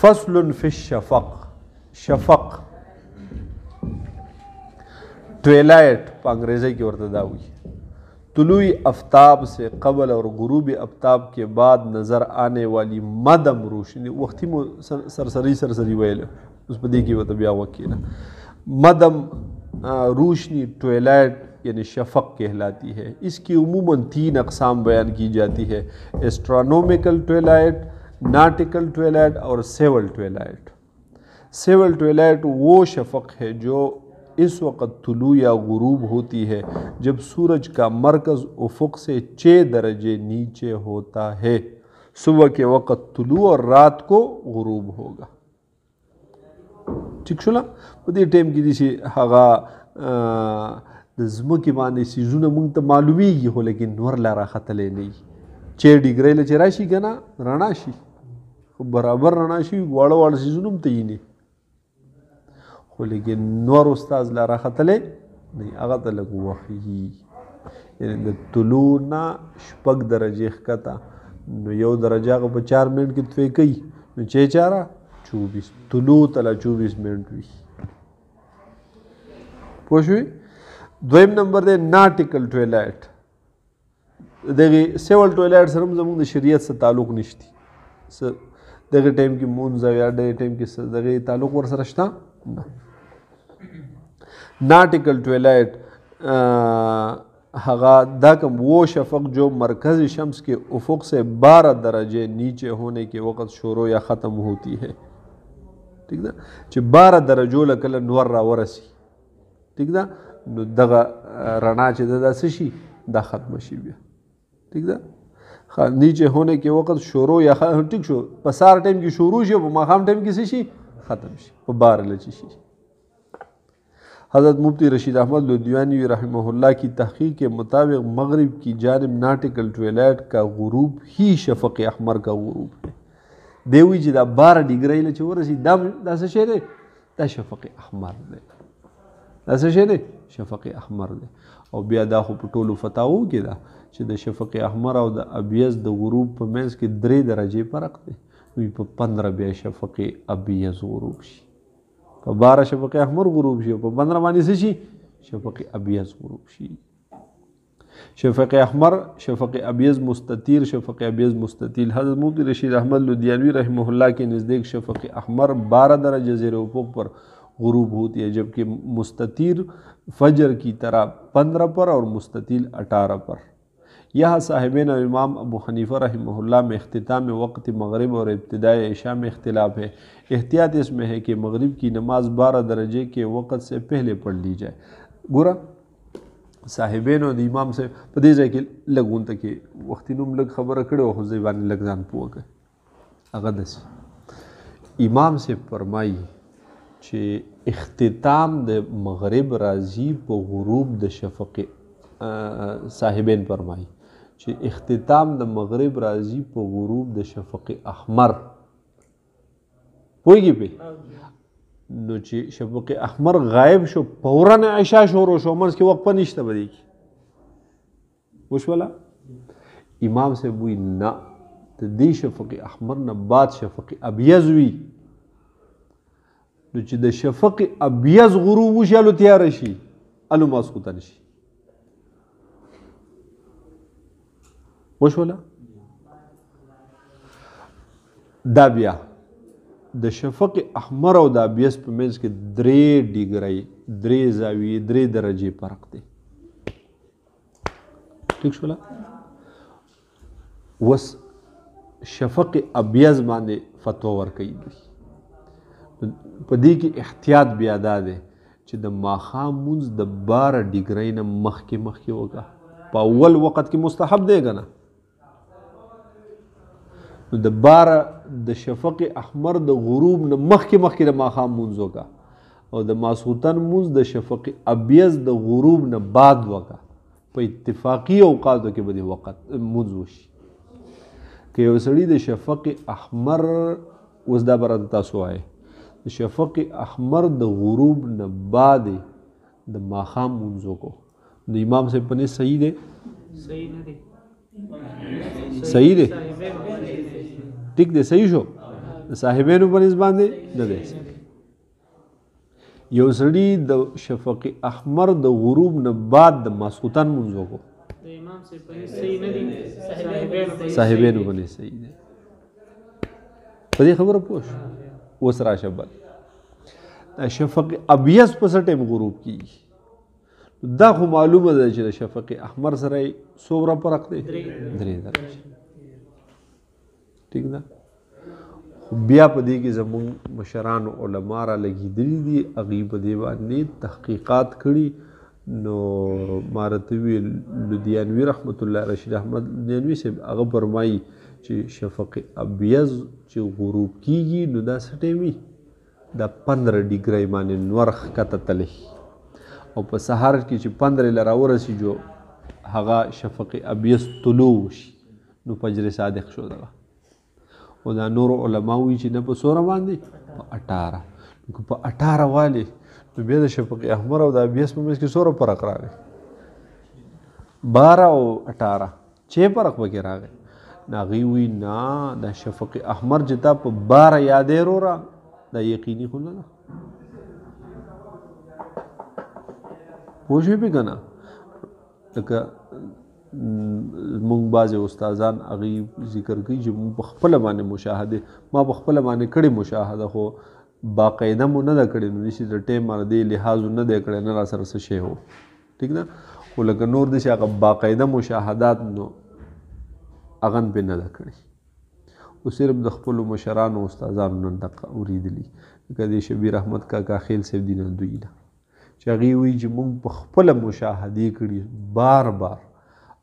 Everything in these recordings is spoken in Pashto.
فصل فی الشفق. شفق ٹویلائٹ په انګریزی کې ورته دا وایي. طلوع آفتاب سے قبل اور غروب آفتاب کے بعد نظر آنے والی مدم روشنی. وقتی مو سرسری ویل اس په دې کې ورته بیا وکیله مدم روشنی ٹویلائٹ یعنی شفق کہلاتی ہے. اس کی عموماً 3 اقسام بیان کی جاتی ہے: ایسٹرانومیکل ٹویلائٹ، ناٹیکل ٹویلائٹ اور سیول ٹویلائٹ. سیول ٹویلائٹ وہ شفق ہے جو اس وقت طلوع یا غروب ہوتی ہے جب سورج کا مرکز افق سے 6 درجے نیچے ہوتا ہے. صبح کے وقت طلوع اور رات کو غروب ہوگا. ٹھیک شولا؟ په دې ټیم کې دي چې هغه د ځمکې باندې څیزونه موږ ته معلومیږي خو لیکن نور لا راختلی نه وي. 6 ډیګرۍ له چې راشي که نه رڼا شي خو برابر رڼا شي واړه څیزونه هم ته یینې خو لیکن نور استاز لا راختلی نه هغه ته لږ وخت یعنې د طلوع نه 6 درجې ښکته نو 1 درجه هغه په 4 منټ کې توی کوي نو 4 24 طلوع تله 24 منټ وي. پوه شوې؟ دویم نمبر دی ناټیکل ټویلایټ. دغې سیول ټویلایټ سره هم زموږ د شریعت سره تعلق نشتی. دغې ټایم کې مونځ او یا دغې ټایم کې دغې تعلق ورسره شته نه. ناٹیکل ٹویلائٹ دا کم وہ شفق جو مرکز شمس کے افق سے 12 درجے نیچے ہونے کے وقت شروع یا ختم ہوتی ہے. ٹھیک ده چې 12 درجو له کله نور را ورسي ٹھیک ده نو دغه رڼا چې ده څه شي دا ختم شي بیا. ٹھیک ده نیچے ہونے کے وقت شروع یا ٹھیک شو په سهار ټایم کې شروع شي په ماښام ټایم کې څه شي ختم شي په 12 لچې شي. حضرت مفتی رشید احمد لدھیانوی رحمہ اللہ کی تحقیق کے مطابق مغرب کی جانب ناٹیکل ټویلایټ کا غروب ہی شفق احمر کا غروب ہے. دی وایي چې دا 12 ډیګرۍ له چې ورسي دا څه شی دی دا شفق احمر دی. دا څه شی دی شفق احمر دی. او بیا دا خو په ټولو فتاوو کې ده چې د شفق احمر او د ابیض د غروب په منځ کې 3 درجې فرق دی. وی په 15 بیا شفق ابیض غروب شي. په 12 شفق احمر غروب شي او په 15 باندې څه شي شفق ابیض غروب شي. شفق احمر شفق ابیض مستطیل شفق ابیض مستطیل. حضرت مفتی رشید احمد لدھیانوی رحمہ اللہ کے نزدیک شفق احمر 12 درجے زیر افق پر غروب ہوتی ہے جبکہ مستطیل فجر کی طرح 15 پر اور مستطیل 18 پر. یہاں صاحبین امام ابو حنیفہ رحمہ اللہ میں اختتام وقت مغرب اور ابتدائی عشاء میں اختلاف ہے. احتیاط اس میں ہے کہ مغرب کی نماز 12 درجے کے وقت سے پہلے پڑھ لی جائے. ګوره صاحبین او د امام سے په دې ځای کې لږ ته کې وختي نوم لږ خبره کړې وه خو ځای باندې لږ ځان پوه کړئ. هغه داسې امام سے فرمایي چې اختتام د مغرب راځي په غروب د شفق صاحبین فرمایي چې اختتام د مغرب راځي په غروب د شفق احمر. پوهېږي پې نو چې شفق احمر غایب شو فوراً عشاء شروع شو منځ کې وقفه نشته به دې کې وشوله. امام صاحب وایي نه د دې شفق احمر نه بعد شفق ابیض وي نو چې د شفق ابیض غروب وشي هلو تیاره شي هلو ماسخوتن شي. وشوله دا بیا د شفق احمر او د ابیض په منځ کې 3 ډیګرۍ 3 زاویې 3 درجې فرق دی. ٹھیک شوله وس شفق ابیض باندې فتوا ورکوي. په دې کې احتیاط بیا دا دی چې د ماښام مونځ د 12 ډیګرۍ نه مخکې وکړه. په اول وخت کې مستحب دی که نه نو د 12 د شفق احمر د غروب نه مخکې د ماښام مونځ وکړه او د ماسخوتن مونځ د شفق ابیض د غروب نه بعد وکړه. په اتفاقي اوقاتو کې به دې وخت مونځ وشي. که یو سړي د شفق احمر اوس دا به راته تاسو وایئ د شفق احمر د غروب نه بعد د ماښام مونځ وکړو د امام صاحب په نس صحیح دی صحیح دی ٹھیک دی صحیح شو د صاحبینو په نسبت باندې نه دی. یو سړي د شفق احمر د غروب نه بعد د ماسخوتن مونځ وکړو صاحبینو باندې صحیح دی. په دې خبره پوه شو. اوس راشه بل شفق ابیض په څه ټایم غروب کیږي؟ دا خو معلومه ده چې د شفق احمر سره څومره فرق دی؟ 3 درجې. ټیک ده. بیا په دې کې زموږ مشران علما را لګېدلي دي، هغوی په دې باندې تحقیقات کړي. نو ما راته وویل لودیانوي رحمت الله رشید احمد لودیانوي صاحب هغه فرمایي چې شفق ابیض چې غروب کیږي نو دا څه ټایم وي؟ دا 15 ډیګرۍ باندې نور ښکته تللی او په سهار کې چې 15 له راورسېږو هغه شفق ابیض طلوع وشي نو فجر صادق شو دغه. او دا نور علما وایي چې نه په څومره باندې؟ په 18. نو په 18 والې نو بیا د شفق احمر او د ابیض په منځ کې څومره فرق راغی؟ 12 او 18 6 فرق پکې راغی. نو هغوی وایي نه دا شفق احمر چې تا په 12 یادې وروره دا یقیني خو نه ده. پوه شوې پې که نه؟ لکه مونږ بعضې استادان هغوی ذکر کوي چې مونږ په خپله باندې مشاهدې ما په خپله باندې کړې مشاهده خو باقاعده مو نه ده کړې نو داسې د ټایم باندې دې لحاظ نه دی کړی نه را سره څه شی و ټیک ده. خو لکه نور داسې هغه باقاعده مشاهدات نو هغه پې نه ده کړې. خو صرف د خپلو مشرانو استادانو نن دقه اورېدلي لکه د شبیر احمد کاکا خیل صاحب دي نه دوی نه چې هغوی وایي چې مونږ په خپله مشاهدې کړي بار بار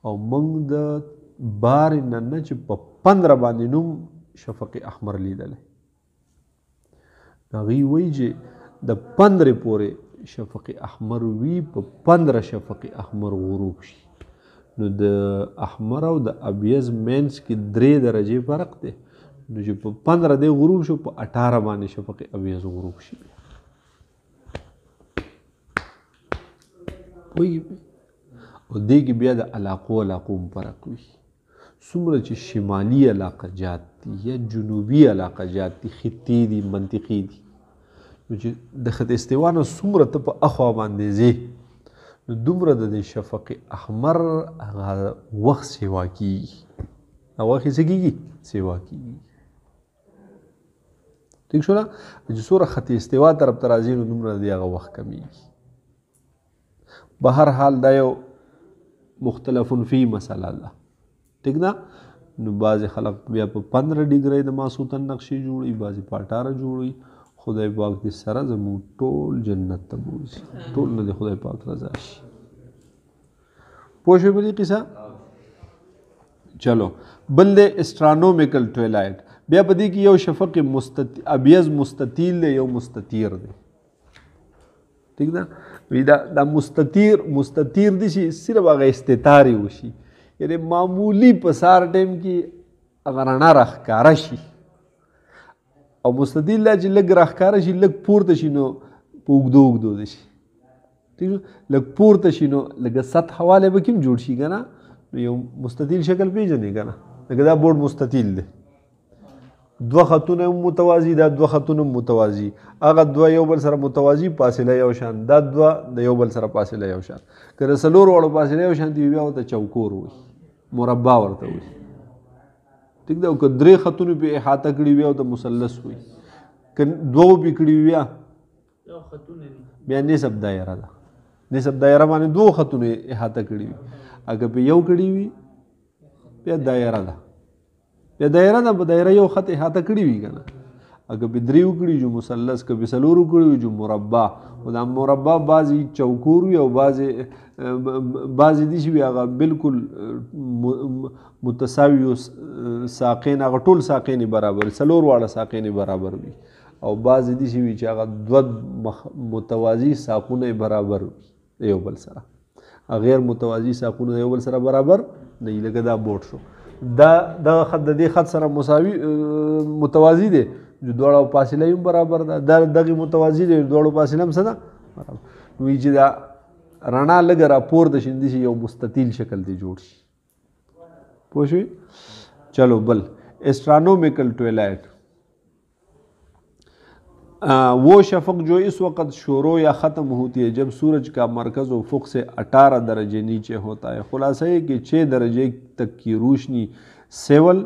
او مونږ د بارې نه نه چې په 15 باندې نوم شفق احمر لیدلی. هغوی وایي چې د 15 پورې شفق احمر وي په 15 شفق احمر غروب شي نو د احمر او د ابیض مینس کې 3 درجې فرق دی نو چې په 15 دی غروب شو په 18 باندې شفق ابیض غروب شي. پوهېږي؟ او دې کې بیا د علاقو فرق وي. څومره چې شمالي علاقه جات دي یا جنوبي علاقه جات دي خطې دي منطقې دي نو چې د خط استوا نه څومره ته په اخوا باندې ځې نو دومره د شفق احمر هغه وخت سیوا کېږي. هغه وخت یې څه کېږي؟ سیوا کېږي. ټیک شو نه؟ چې څومره خط استوا طرف ته راځي نو دومره د هغه وخت کمیږي. به هر حال دا یو مختلف فی مسله ده. ٹھیک ده؟ نو بعضې خلق بیا په 15 ډیګرۍ د ماسوتن نقشې جوړوي بعضې په 18 جوړوي. خدای پاک دې سره زموږ ټول جنت ته بوځي ټول نه د خدای پاک رضا شي. پوه شوې په دې قصه؟ چلو بل دی اسټرانومیکل ټویلایټ. بیا په دې کې یو شفق ابیض مستطیل دی یو مستطیر دی. ٹھیک ده؟ دا مستطیر دی چې صرف هغه استطارې وشي یعنې معمولی په سهار ټایم کې هغه رڼا راښکاره شي او مستطیل دا چې لږ راښکاره شي لږ پورته شي نو په اوږدو دی شي. ٹھیک شو؟ لږ پورته شي نو لږه سطح والی به کوم جوړ شي که نه نو یو مستطیل شکل پېژنې که نه لکه دا بورډ مستطیل دی 2 خطونه متوازي دا 2 خطونه متوازي هغه 2 یو بل سره متوازي فاصله یو شان دا 2 د یو بل سره فاصله یو شان که د 4 واړو فاصله یو شان دی بیا ورته چوکور وایي مربع ورته وایي. ټیک ده؟ او که 3 خطونه پې احاطه کړي وي او د مثلث وي که 2 پې کړي وي بیا نصف دایره ده. نصف دایره باندې 2 خطونه احاطه کړي وي اگه پې یو کړي وي بیا دایره ده. بیا دایره ده په دایره یو خط احاطه کړي وي که نه اگه پې 3 وکړي جو مثلث که پې 4 وکړي وي جو مربع. او دا مربع بعضې چوکور وي او بعضې داسې وي هغه بالکل متساوي ساقین هغه ټول ساقین برابر 4 واړه ساقین برابر وي او بعضې داسې وي چې هغه 2 متوازي ساقونه برابر وي یو بل سره. غیر متوازي ساقونه یو بل سره برابر نه وي. لکه دا بورډ شو دغه خط د دې خط سره متوازي دی جو دواړو فاصله هم برابر ده دغې متوازي دی دواړو فاصله هم څه ده برابر. وایي چې دا رڼا لږه راپورته شي داسې یو مستطیل شکل دی جوړ شي. پوه شوې؟ چلو بل اسټرانومیکل ټویلایټ. वो शफक जो इस वक्त शुरू या ख़त्म होती है जब सूरज का मरकज़ उफ़ुक़ से 18 दर्जे नीचे होता है। ख़ुलासा है कि 6 दर्जे तक की रोशनी सेवल,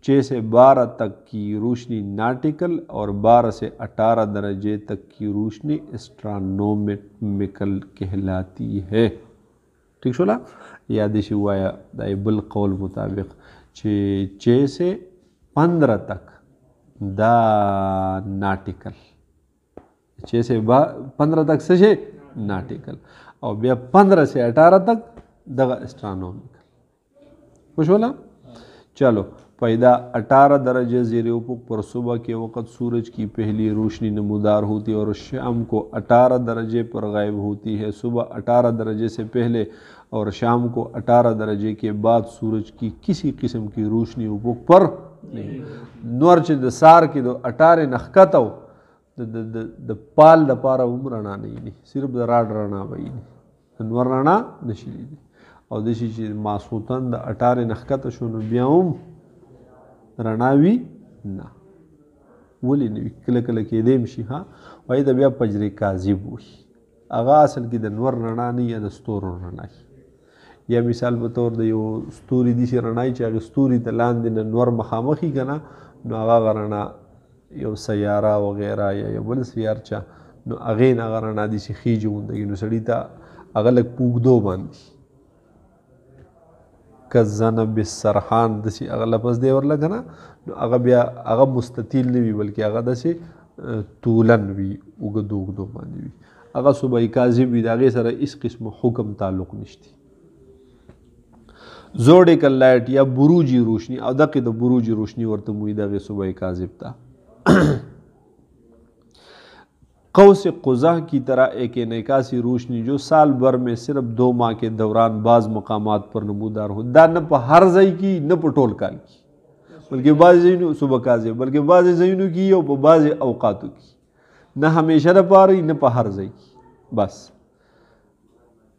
6 से 12 तक की रोशनी नाटिकल और 12 से 18 दर्जे तक की रोशनी एस्ट्रोनॉमिकल कहलाती है। ठीक छोला यादिश हुआ दाइबल कौल मुताबिक 6 से 15 तक दा नाटिकल, 6 से 15 तक से नाटिकल और 15 से 18 तक दगा एस्ट्रोनॉमिकल। खुश होला। चलो पैदा 18 दर्जे ज़ेर उफ़ुक़ पर सुबह के वक़्त सूरज की पहली रोशनी नमूदार होती है और शाम को 18 दर्जे पर गायब होती है। सुबह 18 दर्जे से पहले और शाम को 18 दर्जे के बाद सूरज की किसी किस्म की रोशनी उफ़ुक़ पर नहीं। नूर च द सार की दो 18 नखकत हो द पाल द पारा रना नहीं, सिर्फ द राड रना वही नहीं, नूर रना नशीली और दिशी चीज मासूतन द 18 नखकत शुन ब्याउम रणावी ना वली नवी कल कल के देम शी। हाँ वही द बिया पजरे काजिब हुई आगा असल की द नूर रना नहीं या द स्तोर रना या मिसाल बतौर द यो स्तूरी दिशी रनाई चाहे स्तूरी तलान दिन नूर मखामखी कना नो आगा रना यो सयारा वगैरह या बल सयार चा नो अगेन आगा रना दिशी खीज होंगी नो सड़ी ता अगलग पूग दो बांधी कज़न बिसरहान दसी अगर लफज दे और लगना अगर बिया अगर मुस्ततील नहीं भी बल्कि अगर दसी तूलन भी उगदो उगदो मानी भी अगर सुबह काजिब भी दागे सर इस किस्म हुक्म ताल्लुक निश्ती। जोड़े का लाइट या बुरूजी रोशनी अदा के तो बुरूजी रोशनी और तुम दागे सुबह काजिब था कौस क़ुज़ा की तरह एक निकासी रोशनी जो साल भर में सिर्फ 2 माह के दौरान बाज़ मकामात पर नमूदार हो दा न पर हर जई की न पर टोल काल की बल्कि बाज़ जईनू सुबह काज़े बल्कि बाज़ जईनू की और बाज़ अवकातों की न हमेशा न पा रही न पर हर जई की बस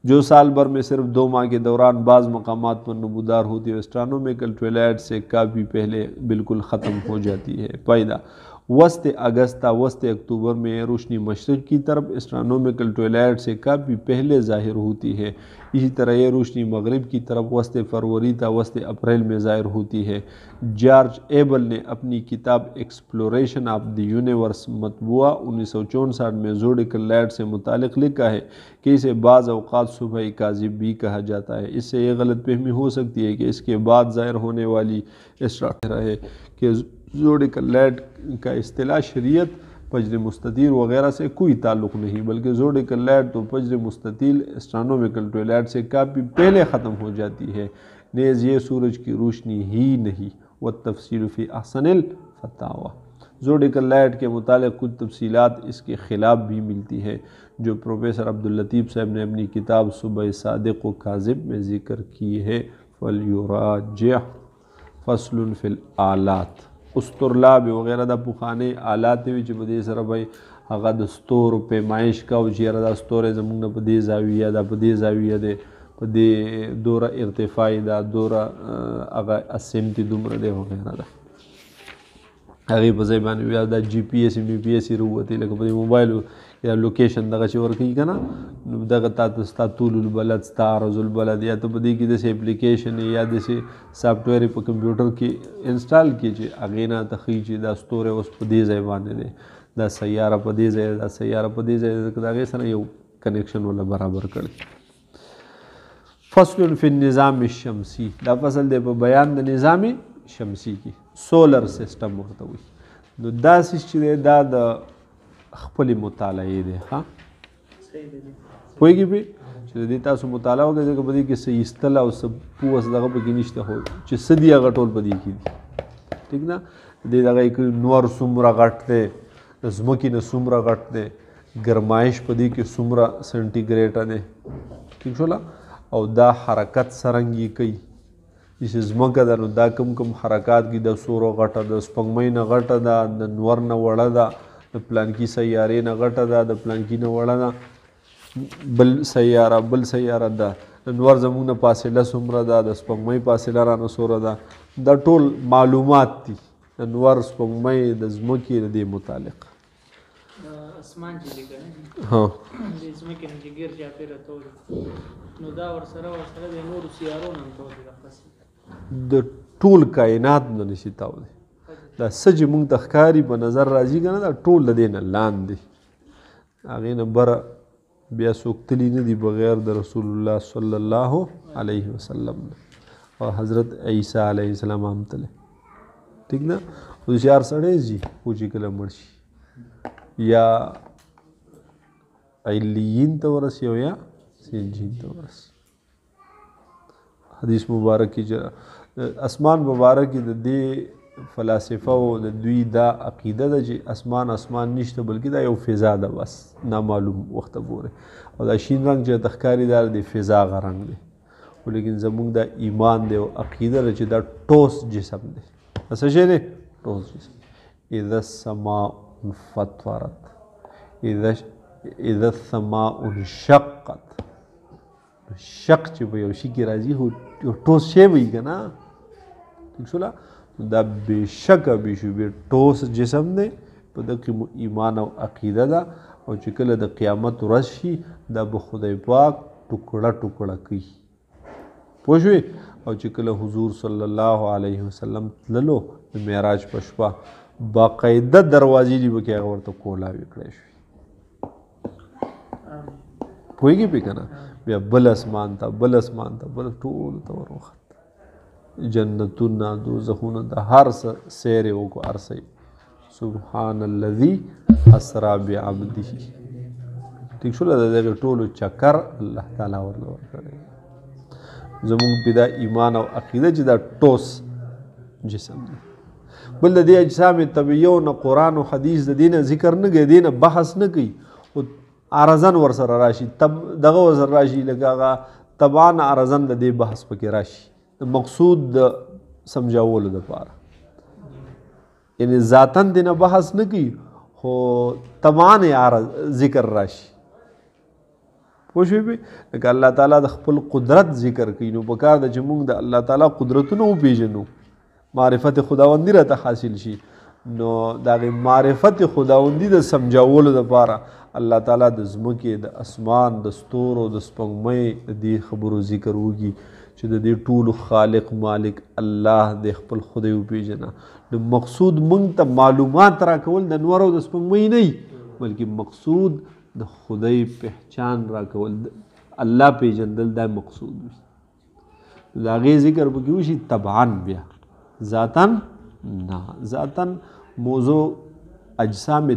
जो साल भर में सिर्फ 2 माह के दौरान बाज़ मकामात पर नमूदार होती है। एस्ट्रोनॉमिकल ट्वेलाइट से काफ़ी पहले बिल्कुल ख़त्म हो जाती है। पैदा वस्त अगस्ता वस्त अक्टूबर में रोशनी मशरक़ की तरफ एस्ट्रोनॉमिकल ट्वेलाइट से काफ़ी पहले ज़ाहिर होती है। इसी तरह यह रोशनी मगरिब की तरफ वस्त फरवरी था वस्त अप्रैल में ज़ाहिर होती है। जॉर्ज एबल ने अपनी किताब एक्सप्लोरेशन ऑफ द यूनिवर्स मतबूआ 1964 में ज़ोडिकल लाइट से मुतालिक लिखा है कि इसे बाज़ अवक़ात सुबह काज़िब भी कहा जाता है। इससे यह गलत फहमी हो सकती है कि इसके बाद ज़ाहिर होने वाली एस्ट्रोनॉमिकल है कि ज़ोडिकल लाइट का इस्तिलाह शरीयत फज्र मुस्ततील वगैरह से कोई ताल्लुक़ नहीं बल्कि ज़ोडिकल लाइट तो फज्र मुस्ततील एस्ट्रोनॉमिकल ट्वेलाइट से काफ़ी पहले ख़त्म हो जाती है। नेज़ ये सूरज की रोशनी ही नहीं व तफसील फ़ी अहसनिल फतावा ज़ोडिकल लाइट के मुतालिक कुछ तफसीलात इसके ख़िलाफ़ भी मिलती है जो प्रोफेसर अब्दुल लतीफ़ साहब ने अपनी किताब सुबह सादिक़ व काज़िब में ज़िक्र की है। फलयुराजिह फसलुन फ़िल आलात उस्तरलाब वगैरह दा पुखाने आलात विच बदे सर भाई अगा दस्तूर पैमाइश का उचियारा दा स्तोर जमुन न पदे जाविया दा पदे जाविया दे पदे दोरा इर्तिफाई दा दोरा अगा असिमती दुमर दे वगैरह दा अगे बजे बान विया दा जीपीएस बीपीएस रुवती लग पदे मोबाइल या लोकेशन दगा ची वर्क कना दगा ता तुलुल बलद तारजुल बलद या तो बदी की जैसे एप्लीकेशन या जैसे सॉफ्टवेयर पर कंप्यूटर की इंस्टॉल कीजिए अगेना तखीची दा स्टोर उस पदी ज़बाने दे दा सैयारा पदी ज़े दा सैयारा पदी ज़े दागे सर ये कनेक्शन वाला बराबर कर फसलुन फिल निज़ाम शमसी दा फसल दे पर बयान द निज़ाम शमसी की सोलर सिस्टम होता हुई दा सिस्टम दा खपली मुताले दे हाँ होएगी भी चलिए तासु मुताला हो गया बदी कि से इस्तला उस पूस दगा पे निश्ता हो च सदी अगर टोल बदी की ठीक ना दे दगा एक नूर सुमरा काटते ज़मकी न सुमरा काटते गरमाइश पदी के सुमरा सेंटीग्रेड ने ठीक छोला और दा हरकत सरंगी कई जिसे ज़मका दा कम कम हरकत की दा सोरो काटा दा स्पंगमई न काटा दा नूर न वड़ा दा द प्लान की सैयारे न गटा दा द प्लान की न वड़ा दा बल सैयारा दा नवर जमुन पासिला सुमरा दा द स्पंगमई पासिला राना सोरा दा टोल मालूमात थी नवर स्पंगमई द ज़मकी दे मुतालिक اسمان چې دی کنه ها د ځمکې نه چې ګیر چاپېره تود نو دا ورسره د نورو سیارو نه هم تود دی د ټول کائنات نه نشي تاولی دا څه چې موږ ته ښکاري په نظر راځي که نه دا ټول د دې نه لاندې هغې نه بره بیا څوک تلي نه دي بغیر د رسول الله صلی الله علیه وسلم نه او حضرت عیسی علیه السلام هم تللی ټیک ده هوښیار سړی ځي خو چې کله مړ شي یا علیین ته ورسي او یا سجین ته ورسي حدیث مبارک کی اسمان مبارک کی د دې فلاسفه او د دوی دا عقیده ده چې اسمان نشته بلکې دا یو فضا ده بس نامعلوم وخته پورې او دا شین رنګ چې ته ښکاري دا د فضا غ رنګ دی خو لیکن زموږ دا ایمان دی او عقیده ده چې دا ټوس جسم دی دا څه شی دی ټوس جسم اذا السماء انفطرت اذا السماء انشقت شق چې په یو شي کې راځي خو یو ټوس شی وي که نه ټیک شوله دا بېشکه بېشوبې ټوس جسم دی په دغه کې ایمان او عقیده ده او چې کله د قیامت ورځ شي دا به خدای پاک ټوکړه ټوکړه کوي پوه شوې او چې کله حضور صلی الله علیه وسلم تللو د معراج په شپه باقاعده دروازې دي به کې هغه ورته کولاوې کړی شوې پوهېږي پې که نه بیا بل اسمان ته بل ټولو ته ور وخت جنتونه دوزخونه د هر څه سیر یې وکړو هر څه سبحان الذي اسرا بعبده ټیک شوله د دغې ټولو چکر الله تعالی ورله ورکړی زمونږ پې دا ایمان او عقیده چې دا ټوس جسم دی بل د دې اجسام طبیعیو نه قرآن و حدیث د دې نه ذکر نه کوي دې نه بحث نه کوي او عرضن ورسره راشي دغه ورسره راشي لکه هغه طبعا عرضن د دې بحث پکې راشي د مقصود د سمجھاولو دپاره یعنی ذاتاً دې نه بحث نه کوي خو طبعا ذکر راشي پوه شوې پې لکه الله تعالی د خپل قدرت ذکر کوي نو پکار ده چې موږ د الله تعالی قدرتونه وپېژنو معرفت خداوندي راته حاصل شي نو د هغې معرفت خداوندي د سمجھاولو دپاره الله تعالی د ځمکې د اسمان د ستورو د سپوږمۍ د دې خبرو ذکر وکړي چې د دې ټولو خالق مالک الله د خپل خدای وپېژنه نو مقصود موږ ته معلومات راکول د نور او د سپوږمۍ نه بلکې مقصود د خدای پہچان راکول الله پېژندل دا مقصود وي د هغې ذکر پکې وشي طبعا بیا ذاتاً نه ذاتاً موضوع اجسام